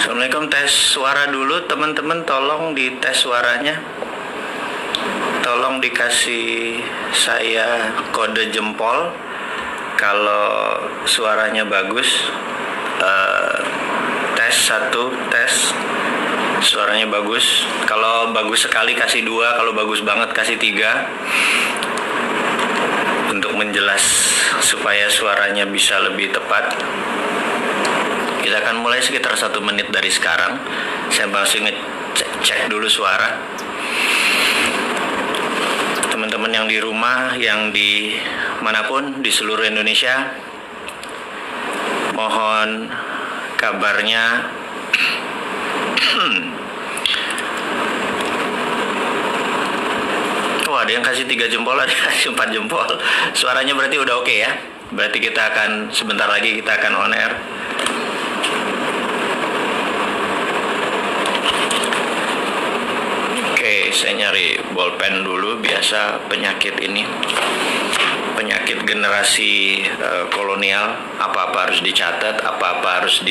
Assalamualaikum, tes suara dulu teman-teman, tolong dites suaranya. Tolong dikasih saya kode jempol kalau suaranya bagus. Tes 1, tes suaranya bagus. Kalau bagus sekali kasih 2, kalau bagus banget kasih 3. Untuk menjelas supaya suaranya bisa lebih tepat. Kita akan mulai sekitar 1 menit dari sekarang. Saya masih ngecek dulu suara. Teman-teman yang di rumah, yang di manapun di seluruh Indonesia, mohon kabarnya. Oh, ada yang kasih 3 jempol, ada yang kasih 4 jempol. Suaranya berarti udah oke ya. Berarti kita akan sebentar lagi kita akan on air. Saya nyari bolpen dulu. Biasa penyakit ini, penyakit generasi kolonial, apa-apa harus dicatat, apa-apa harus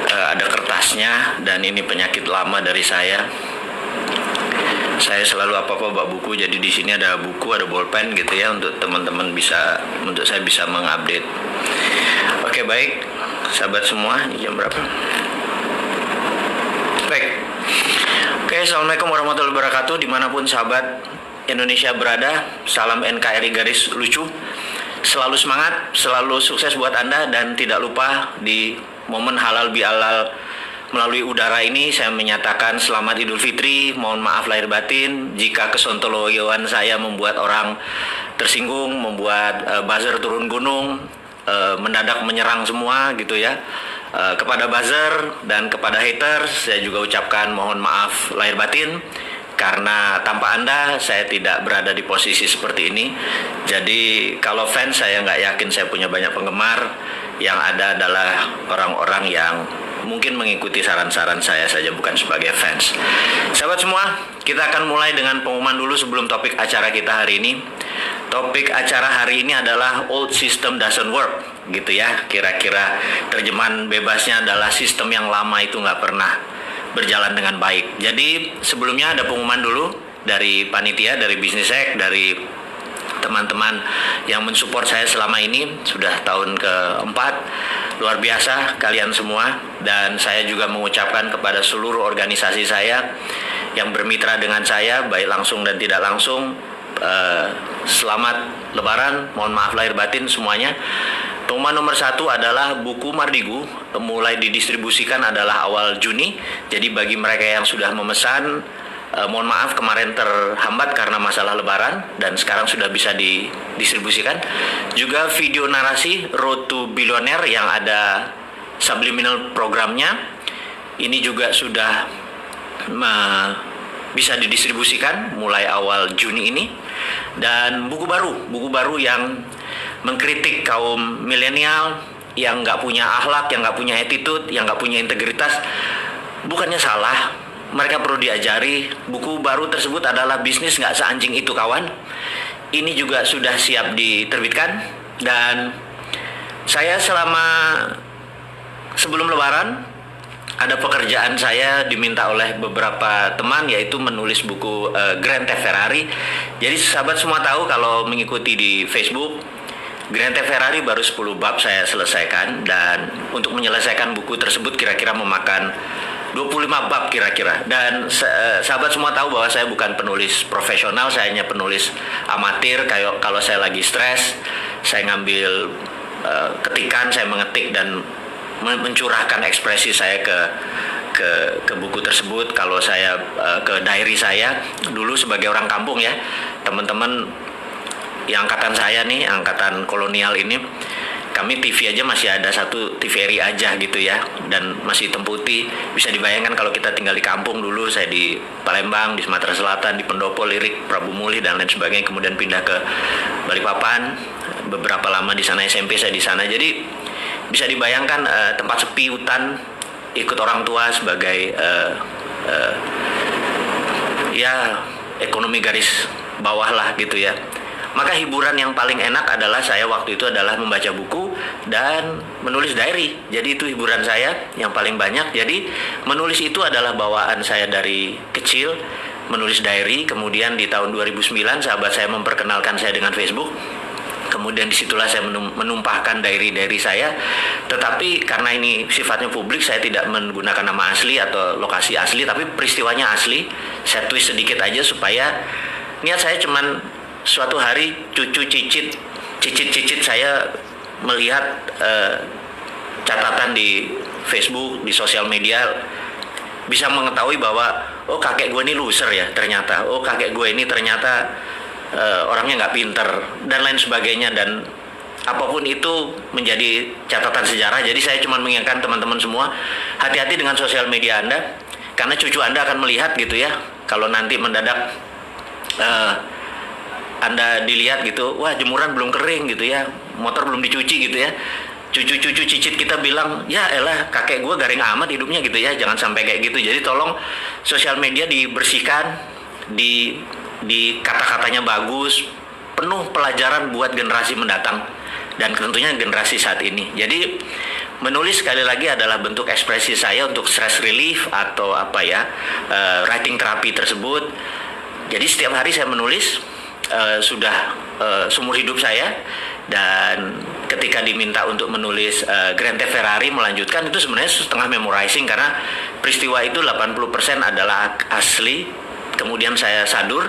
ada kertasnya, dan ini penyakit lama dari saya. Saya selalu apa-apa bawa buku, jadi di sini ada buku, ada bolpen gitu ya, untuk teman-teman bisa, untuk saya bisa mengupdate. Oke, baik sahabat semua, ini jam berapa? Baik. Oke, Assalamualaikum warahmatullahi wabarakatuh. Dimanapun sahabat Indonesia berada, salam NKRI garis lucu. Selalu semangat, selalu sukses buat Anda, dan tidak lupa di momen halal bihalal melalui udara ini saya menyatakan selamat Idul Fitri. Mohon maaf lahir batin jika kesontoloyoan saya membuat orang tersinggung, membuat buzzer turun gunung, mendadak menyerang semua gitu ya. Kepada buzzer dan kepada haters saya juga ucapkan mohon maaf lahir batin, karena tanpa Anda saya tidak berada di posisi seperti ini. Jadi kalau fans, saya nggak yakin saya punya banyak penggemar. Yang ada adalah orang-orang yang mungkin mengikuti saran-saran saya saja, bukan sebagai fans. Sahabat semua, kita akan mulai dengan pengumuman dulu sebelum topik acara kita hari ini. Topik acara hari ini adalah old system doesn't work, gitu ya. Kira-kira terjemahan bebasnya adalah sistem yang lama itu nggak pernah berjalan dengan baik. Jadi sebelumnya ada pengumuman dulu dari panitia, dari Bisnis Hack, dari teman-teman yang mensupport saya selama ini. Sudah tahun keempat. Luar biasa kalian semua. Dan saya juga mengucapkan kepada seluruh organisasi saya yang bermitra dengan saya, baik langsung dan tidak langsung, selamat Lebaran, mohon maaf lahir batin semuanya. Pengumuman nomor 1 adalah buku Mardigu mulai didistribusikan adalah awal Juni. Jadi bagi mereka yang sudah memesan, mohon maaf kemarin terhambat karena masalah Lebaran, dan sekarang sudah bisa didistribusikan. Juga video narasi Road to Billionaire yang ada subliminal programnya, ini juga sudah bisa didistribusikan mulai awal Juni ini. Dan buku baru yang mengkritik kaum milenial yang nggak punya akhlak, yang nggak punya attitude, yang nggak punya integritas. Bukannya salah, mereka perlu diajari. Buku baru tersebut adalah Bisnis Nggak Seanjing Itu Kawan. Ini juga sudah siap diterbitkan. Dan saya sebelum Lebaran ada pekerjaan saya diminta oleh beberapa teman, yaitu menulis buku Grand Theft Ferrari. Jadi sahabat semua tahu kalau mengikuti di Facebook, Grand Theft Ferrari baru 10 bab saya selesaikan, dan untuk menyelesaikan buku tersebut kira-kira memakan 25 bab kira-kira. Dan sahabat semua tahu bahwa saya bukan penulis profesional, saya hanya penulis amatir. Kayak kalau saya lagi stres, saya ngambil ketikan, saya mengetik dan mencurahkan ekspresi saya ke buku tersebut. Kalau saya ke diary saya dulu sebagai orang kampung ya, teman-teman yang angkatan saya nih, angkatan kolonial ini, kami TV aja masih ada satu TVRI aja gitu ya, dan masih hitam putih. Bisa dibayangkan kalau kita tinggal di kampung dulu. Saya di Palembang, di Sumatera Selatan, di Pendopo, Lirik, Prabu Mulih dan lain sebagainya. Kemudian pindah ke Balikpapan, beberapa lama di sana, SMP saya di sana. Jadi bisa dibayangkan tempat sepi, hutan, ikut orang tua sebagai ya ekonomi garis bawah lah gitu ya. Maka hiburan yang paling enak adalah saya waktu itu adalah membaca buku dan menulis diary. Jadi itu hiburan saya yang paling banyak. Jadi menulis itu adalah bawaan saya dari kecil, menulis diary. Kemudian di tahun 2009 sahabat saya memperkenalkan saya dengan Facebook. Kemudian disitulah saya menumpahkan diary saya. Tetapi karena ini sifatnya publik, saya tidak menggunakan nama asli atau lokasi asli, tapi peristiwanya asli. Saya tulis sedikit aja supaya niat saya cuman suatu hari cucu cicit saya melihat catatan di Facebook, di sosial media, bisa mengetahui bahwa oh kakek gue ini loser ya ternyata, oh kakek gue ini ternyata orangnya nggak pinter dan lain sebagainya, dan apapun itu menjadi catatan sejarah. Jadi saya cuma mengingatkan teman-teman semua, hati-hati dengan sosial media Anda, karena cucu Anda akan melihat gitu ya, kalau nanti mendadak Anda dilihat gitu, wah jemuran belum kering gitu ya, motor belum dicuci gitu ya, cucu-cucu cicit kita bilang, ya elah kakek gue garing amat hidupnya gitu ya. Jangan sampai kayak gitu. Jadi tolong sosial media dibersihkan, di kata-katanya bagus, penuh pelajaran buat generasi mendatang dan tentunya generasi saat ini. Jadi menulis sekali lagi adalah bentuk ekspresi saya untuk stress relief atau apa ya, writing therapy tersebut. Jadi setiap hari saya menulis, sudah seumur hidup saya. Dan ketika diminta untuk menulis Grand Theft Ferrari melanjutkan, itu sebenarnya setengah memorizing karena peristiwa itu 80% adalah asli. Kemudian saya sadur,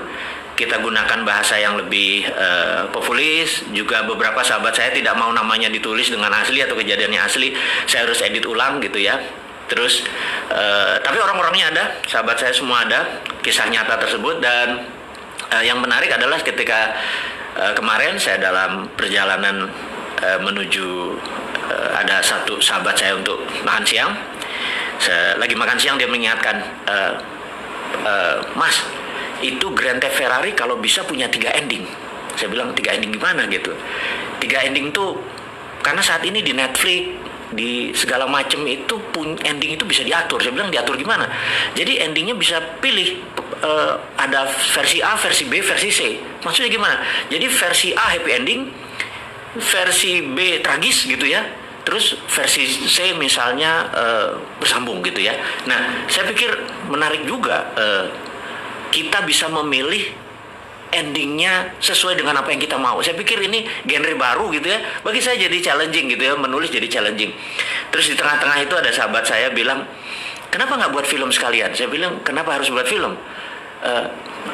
kita gunakan bahasa yang lebih populis. Juga beberapa sahabat saya tidak mau namanya ditulis dengan asli atau kejadiannya asli, saya harus edit ulang gitu ya. Terus tapi orang-orangnya ada, sahabat saya semua ada, kisah nyata tersebut. Dan yang menarik adalah ketika kemarin saya dalam perjalanan menuju ada satu sahabat saya untuk makan siang. Saya lagi makan siang, dia mengingatkan, Mas, itu Grand Theft Ferrari kalau bisa punya 3 ending. Saya bilang 3 ending gimana gitu. 3 ending tuh karena saat ini di Netflix, di segala macam itu ending itu bisa diatur. Saya bilang diatur gimana? Jadi endingnya bisa pilih, ada versi A, versi B, versi C. Maksudnya gimana? Jadi versi A happy ending, versi B tragis gitu ya. Terus versi C misalnya bersambung gitu ya. Nah, saya pikir menarik juga, kita bisa memilih endingnya sesuai dengan apa yang kita mau. Saya pikir ini genre baru gitu ya. Bagi saya jadi challenging gitu ya, menulis jadi challenging. Terus di tengah-tengah itu ada sahabat saya bilang, kenapa nggak buat film sekalian? Saya bilang, kenapa harus buat film?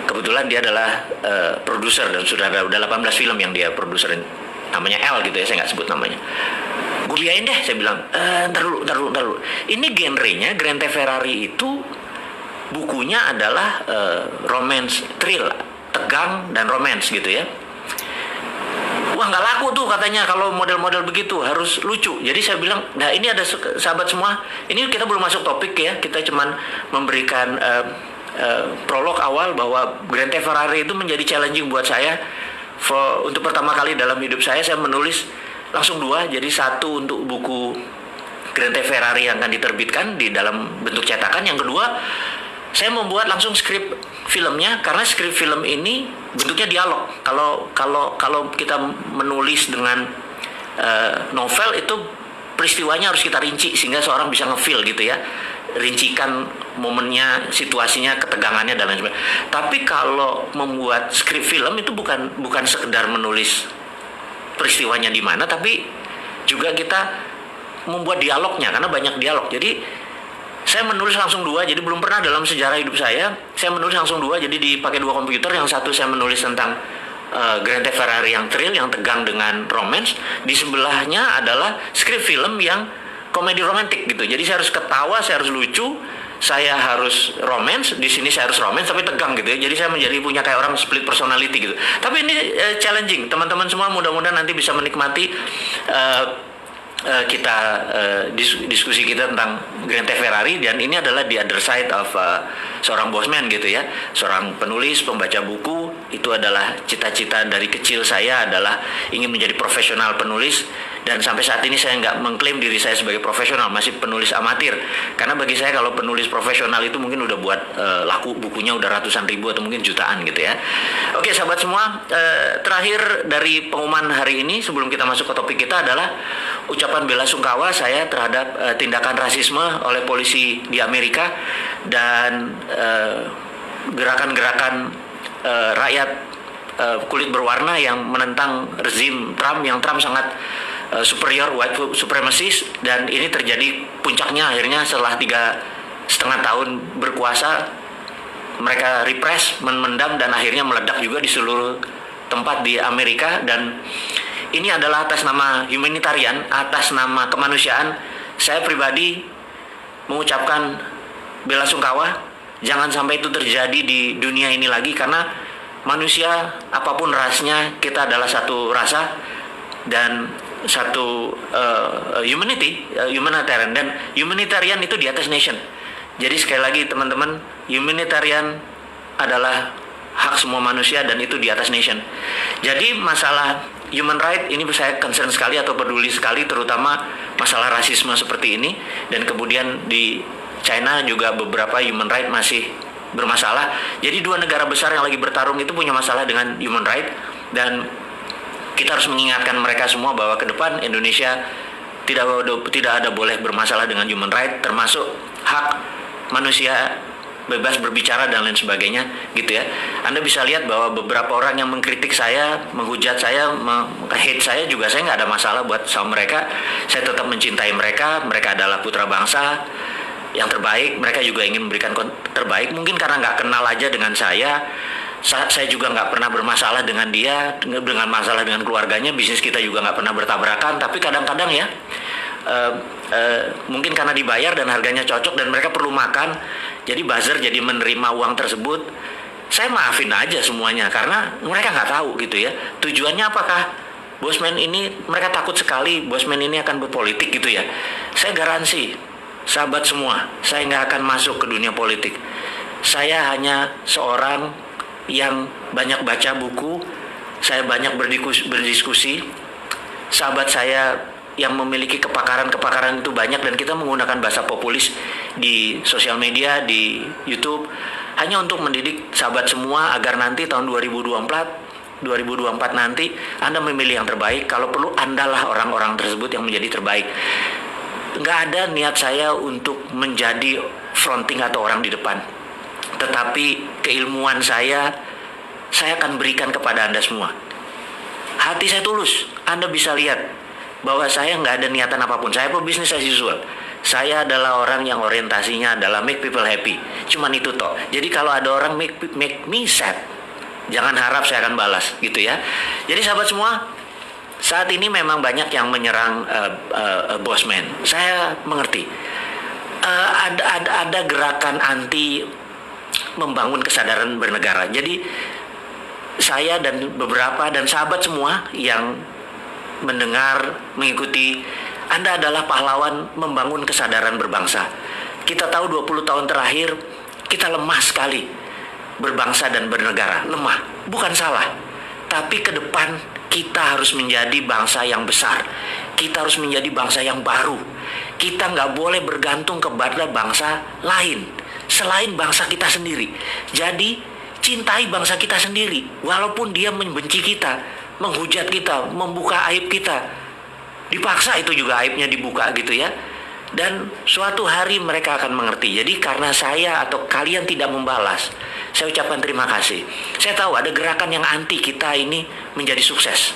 Kebetulan dia adalah produser dan sudah ada 18 film yang dia produserin. Namanya L gitu ya, saya nggak sebut namanya. Gue biayain deh, saya bilang, ntar dulu. Ini genrenya Grand Theft Ferrari itu bukunya adalah romance, thrill, tegang dan romance gitu ya. Wah nggak laku tuh katanya kalau model-model begitu, harus lucu. Jadi saya bilang, nah ini ada sahabat semua, ini kita belum masuk topik ya, kita cuman memberikan prolog awal bahwa Grand Theft Ferrari itu menjadi challenging buat saya. Untuk pertama kali dalam hidup saya menulis langsung 2, jadi 1 untuk buku Grand Theft Ferrari yang akan diterbitkan di dalam bentuk cetakan. Yang kedua, saya membuat langsung skrip filmnya, karena skrip film ini bentuknya dialog. Kalau kita menulis dengan novel itu peristiwanya harus kita rinci sehingga seorang bisa ngefeel gitu ya, rincikan momennya, situasinya, ketegangannya dan lain sebagainya. Tapi kalau membuat skrip film itu bukan sekedar menulis peristiwanya di mana, tapi juga kita membuat dialognya, karena banyak dialog. Jadi saya menulis langsung 2, jadi belum pernah dalam sejarah hidup saya menulis langsung 2, jadi dipakai 2 komputer. Yang satu saya menulis tentang Grand Theft Ferrari yang thrill, yang tegang dengan romance. Di sebelahnya adalah skrip film yang komedi romantik gitu. Jadi saya harus ketawa, saya harus lucu, saya harus romance. Di sini saya harus romance tapi tegang gitu ya. Jadi saya menjadi punya kayak orang split personality gitu. Tapi ini challenging. Teman-teman semua mudah-mudahan nanti bisa menikmati kita diskusi kita tentang Grand Theft Ferrari, dan ini adalah the other side of seorang bosman gitu ya, seorang penulis, pembaca buku. Itu adalah cita-cita dari kecil saya, adalah ingin menjadi profesional penulis. Dan sampai saat ini saya nggak mengklaim diri saya sebagai profesional, masih penulis amatir. Karena bagi saya kalau penulis profesional itu mungkin udah buat laku bukunya udah ratusan ribu atau mungkin jutaan gitu ya. Oke sahabat semua, terakhir dari pengumuman hari ini sebelum kita masuk ke topik kita adalah ucapan bela sungkawa saya terhadap tindakan rasisme oleh polisi di Amerika dan gerakan-gerakan rakyat kulit berwarna yang menentang rezim Trump, yang Trump sangat superior, white supremacist. Dan ini terjadi puncaknya akhirnya setelah 3,5 tahun berkuasa, mereka repress, memendam, dan akhirnya meledak juga di seluruh tempat di Amerika. Dan ini adalah atas nama humanitarian, atas nama kemanusiaan. Saya pribadi mengucapkan bela sungkawa, jangan sampai itu terjadi di dunia ini lagi, karena manusia apapun rasnya, kita adalah satu rasa dan satu humanitarian, dan humanitarian itu di atas nation. Jadi sekali lagi teman-teman, humanitarian adalah hak semua manusia dan itu di atas nation. Jadi masalah human right ini saya concern sekali atau peduli sekali, terutama masalah rasisme seperti ini. Dan kemudian di China juga beberapa human right masih bermasalah. Jadi dua negara besar yang lagi bertarung itu punya masalah dengan human right, dan kita harus mengingatkan mereka semua bahwa ke depan Indonesia tidak ada boleh bermasalah dengan human right, termasuk hak manusia bebas berbicara dan lain sebagainya gitu ya. Anda bisa lihat bahwa beberapa orang yang mengkritik saya, menghujat saya, hate saya juga, saya nggak ada masalah buat sama mereka. Saya tetap mencintai mereka. Mereka adalah putra bangsa yang terbaik. Mereka juga ingin memberikan terbaik. Mungkin karena nggak kenal aja dengan saya juga nggak pernah bermasalah dengan dia, dengan masalah dengan keluarganya, bisnis kita juga nggak pernah bertabrakan. Tapi kadang-kadang ya, mungkin karena dibayar dan harganya cocok dan mereka perlu makan, jadi buzzer, jadi menerima uang tersebut. Saya maafin aja semuanya karena mereka nggak tahu gitu ya tujuannya apakah bosman ini. Mereka takut sekali bosman ini akan berpolitik gitu ya. Saya garansi sahabat semua, saya nggak akan masuk ke dunia politik. Saya hanya seorang yang banyak baca buku, saya banyak berdiskusi. Sahabat saya yang memiliki kepakaran itu banyak, dan kita menggunakan bahasa populis di sosial media, di YouTube, hanya untuk mendidik sahabat semua agar nanti tahun 2024 nanti Anda memilih yang terbaik. Kalau perlu Andalah orang-orang tersebut yang menjadi terbaik. Nggak ada niat saya untuk menjadi fronting atau orang di depan, tetapi keilmuan saya akan berikan kepada Anda semua. Hati saya tulus. Anda bisa lihat bahwa saya nggak ada niatan apapun. Saya pebisnis as usual. Saya adalah orang yang orientasinya adalah make people happy. Cuman itu toh. Jadi kalau ada orang make me sad, jangan harap saya akan balas gitu ya. Jadi sahabat semua, saat ini memang banyak yang menyerang bosman. Saya mengerti. Ada gerakan anti membangun kesadaran bernegara. Jadi saya dan beberapa dan sahabat semua yang mendengar, mengikuti, Anda adalah pahlawan membangun kesadaran berbangsa. Kita tahu 20 tahun terakhir kita lemah sekali berbangsa dan bernegara. Lemah, bukan salah. Tapi ke depan kita harus menjadi bangsa yang besar. Kita harus menjadi bangsa yang baru. Kita nggak boleh bergantung kepada bangsa lain selain bangsa kita sendiri. Jadi cintai bangsa kita sendiri, walaupun dia membenci kita, menghujat kita, membuka aib kita. Dipaksa itu juga aibnya dibuka gitu ya. Dan suatu hari mereka akan mengerti. Jadi karena saya atau kalian tidak membalas, saya ucapkan terima kasih. Saya tahu ada gerakan yang anti kita ini menjadi sukses.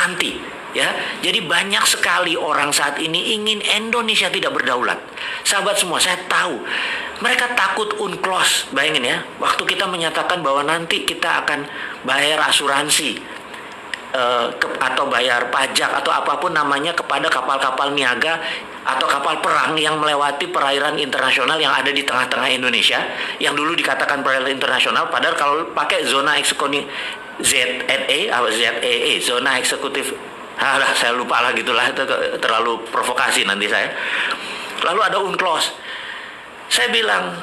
Anti ya. Jadi banyak sekali orang saat ini ingin Indonesia tidak berdaulat. Sahabat semua, saya tahu mereka takut UNCLOS. Bayangin ya, waktu kita menyatakan bahwa nanti kita akan bayar asuransi atau bayar pajak atau apapun namanya kepada kapal-kapal niaga atau kapal perang yang melewati perairan internasional yang ada di tengah-tengah Indonesia, yang dulu dikatakan perairan internasional, padahal kalau pakai zona eksekutif ZNE atau ZEE, zona eksekutif, saya lupa lah gitulah, itu terlalu provokasi nanti saya. Lalu ada UNCLOS. Saya bilang,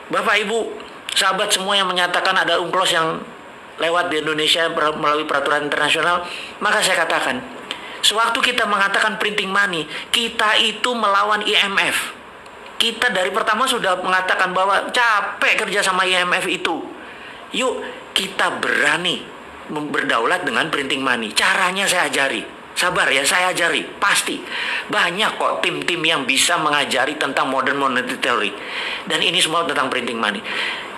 Bapak Ibu, sahabat semua yang menyatakan ada UNCLOS yang lewat di Indonesia melalui peraturan internasional, maka saya katakan, sewaktu kita mengatakan printing money, kita itu melawan IMF. Kita dari pertama sudah mengatakan bahwa capek kerja sama IMF itu. Yuk kita berani berdaulat dengan printing money. Caranya saya ajari. Sabar ya, saya ajari. Pasti banyak kok tim-tim yang bisa mengajari tentang modern monetary theory. Dan ini semua tentang printing money.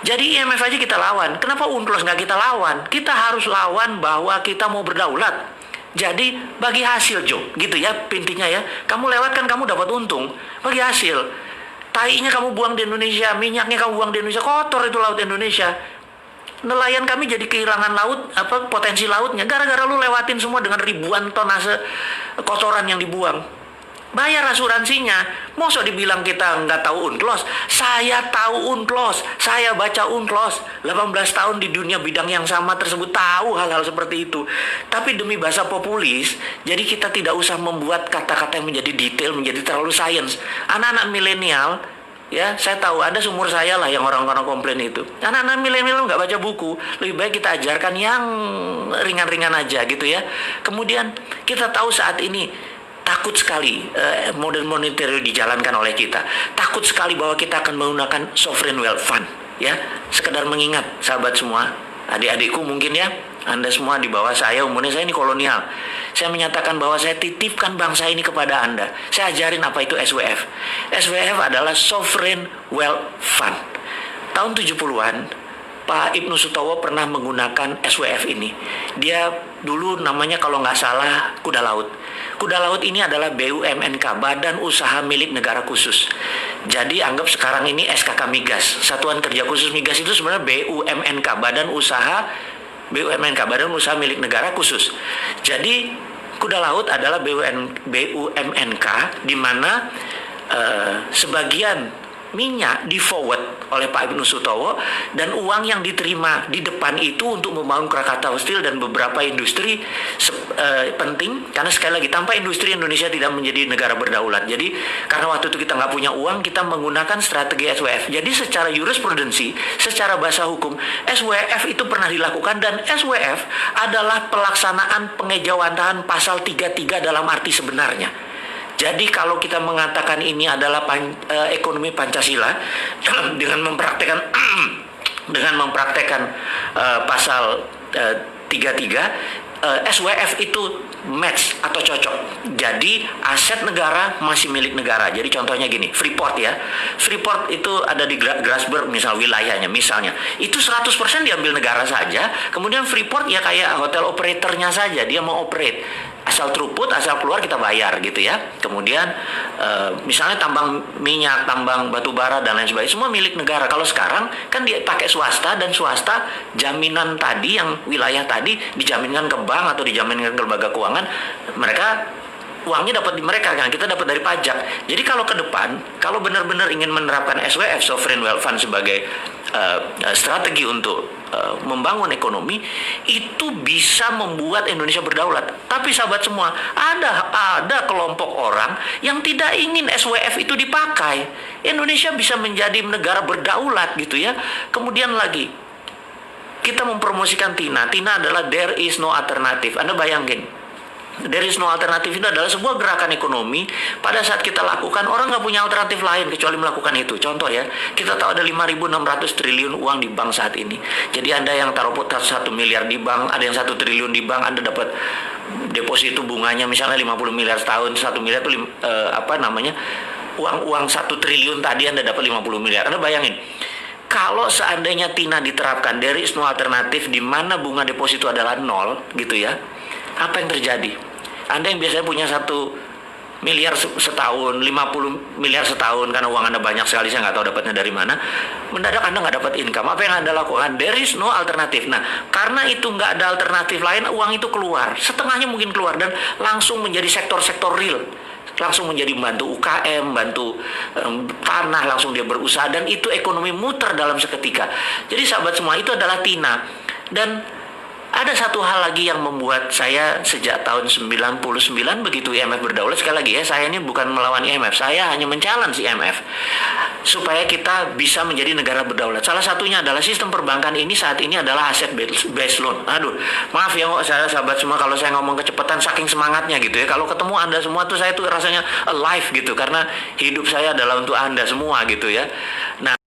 Jadi IMF aja kita lawan. Kenapa UNCLOS nggak kita lawan? Kita harus lawan bahwa kita mau berdaulat. Jadi bagi hasil, Jo, gitu ya intinya ya. Kamu lewat kan kamu dapat untung. Bagi hasil. Tainya kamu buang di Indonesia, minyaknya kamu buang di Indonesia, kotor itu laut Indonesia. Nelayan kami jadi kehilangan laut, potensi lautnya gara-gara lu lewatin semua dengan ribuan tonase kotoran yang dibuang. Bayar asuransinya. Masa dibilang kita nggak tahu UNCLOS? Saya tahu UNCLOS. Saya baca UNCLOS. 18 tahun di dunia bidang yang sama tersebut, tahu hal-hal seperti itu. Tapi demi bahasa populis, jadi kita tidak usah membuat kata-kata yang menjadi detail, menjadi terlalu sains. Anak-anak milenial, ya, saya tahu ada seumur saya lah yang orang-orang komplain itu. Anak-anak milenial nggak baca buku. Lebih baik kita ajarkan yang ringan-ringan aja gitu ya. Kemudian kita tahu saat ini takut sekali modern monetary dijalankan oleh kita. Takut sekali bahwa kita akan menggunakan sovereign wealth fund. Ya, sekedar mengingat sahabat semua, adik-adikku mungkin ya, Anda semua di bawah saya, umurnya saya ini kolonial. Saya menyatakan bahwa saya titipkan bangsa ini kepada Anda. Saya ajarin apa itu SWF. SWF adalah Sovereign Wealth Fund. Tahun 70-an, Pak Ibnu Sutowo pernah menggunakan SWF ini. Dia dulu namanya kalau nggak salah Kuda Laut. Kuda Laut ini adalah BUMNK, Badan Usaha Milik Negara Khusus. Jadi anggap sekarang ini SKK Migas. Satuan Kerja Khusus Migas itu sebenarnya BUMNK, Badan Usaha Milik Negara Khusus. Jadi Kuda Laut adalah BUMNK di mana sebagian minyak di forward oleh Pak Ibnu Sutowo, dan uang yang diterima di depan itu untuk membangun Krakatau Steel dan beberapa industri penting, karena sekali lagi tanpa industri Indonesia tidak menjadi negara berdaulat. Jadi karena waktu itu kita nggak punya uang, kita menggunakan strategi SWF. Jadi secara jurisprudensi, secara bahasa hukum, SWF itu pernah dilakukan, dan SWF adalah pelaksanaan pengejawantahan pasal 33 dalam arti sebenarnya. Jadi kalau kita mengatakan ini adalah ekonomi Pancasila dengan mempraktekkan pasal 33, SWF itu match atau cocok. Jadi aset negara masih milik negara. Jadi contohnya gini, Freeport ya. Freeport itu ada di Grasberg misal wilayahnya misalnya. Itu 100% diambil negara saja. Kemudian Freeport ya kayak hotel operatornya saja, dia mau operate. Asal throughput, asal keluar kita bayar gitu ya. Kemudian misalnya tambang minyak, tambang batu bara dan lain sebagainya, semua milik negara. Kalau sekarang kan dia pakai swasta, dan swasta jaminan tadi yang wilayah tadi dijaminkan ke bank atau dijaminkan ke lembaga keuangan, mereka uangnya dapat di mereka kan, kita dapat dari pajak. Jadi kalau ke depan, kalau benar-benar ingin menerapkan SWF, Sovereign Wealth Fund, sebagai strategi untuk membangun ekonomi, itu bisa membuat Indonesia berdaulat. Tapi sahabat semua, ada kelompok orang yang tidak ingin SWF itu dipakai. Indonesia bisa menjadi negara berdaulat gitu ya. Kemudian lagi, kita mempromosikan TINA. TINA adalah there is no alternative. Anda bayangin, there is no alternative itu adalah sebuah gerakan ekonomi. Pada saat kita lakukan, orang nggak punya alternatif lain kecuali melakukan itu. Contoh ya, kita tahu ada 5.600 triliun uang di bank saat ini. Jadi Anda yang taruh 1 miliar di bank, ada yang 1 triliun di bank, Anda dapat deposito bunganya misalnya 50 miliar setahun. 1 miliar itu uang 1 triliun tadi Anda dapat 50 miliar. Anda bayangin, kalau seandainya TINA diterapkan, there is no alternative, di mana bunga deposito adalah 0 gitu ya, apa yang terjadi? Anda yang biasanya punya 1 miliar setahun, 50 miliar setahun, karena uang Anda banyak sekali, saya nggak tahu dapatnya dari mana, mendadak Anda nggak dapat income. Apa yang Anda lakukan? There is no alternative. Nah, karena itu nggak ada alternatif lain, uang itu keluar, setengahnya mungkin keluar, dan langsung menjadi sektor-sektor real, langsung menjadi bantu UKM, bantu tanah, langsung dia berusaha, dan itu ekonomi muter dalam seketika. Jadi sahabat semua, itu adalah TINA. Dan Ada satu hal lagi yang membuat saya sejak tahun 99 begitu IMF berdaulat, sekali lagi ya, saya ini bukan melawan IMF, saya hanya men-challenge IMF supaya kita bisa menjadi negara berdaulat. Salah satunya adalah sistem perbankan ini saat ini adalah aset based loan. Aduh, maaf ya saya sahabat semua kalau saya ngomong kecepatan saking semangatnya gitu ya. Kalau ketemu Anda semua tuh saya tuh rasanya alive gitu, karena hidup saya adalah untuk Anda semua gitu ya. Nah,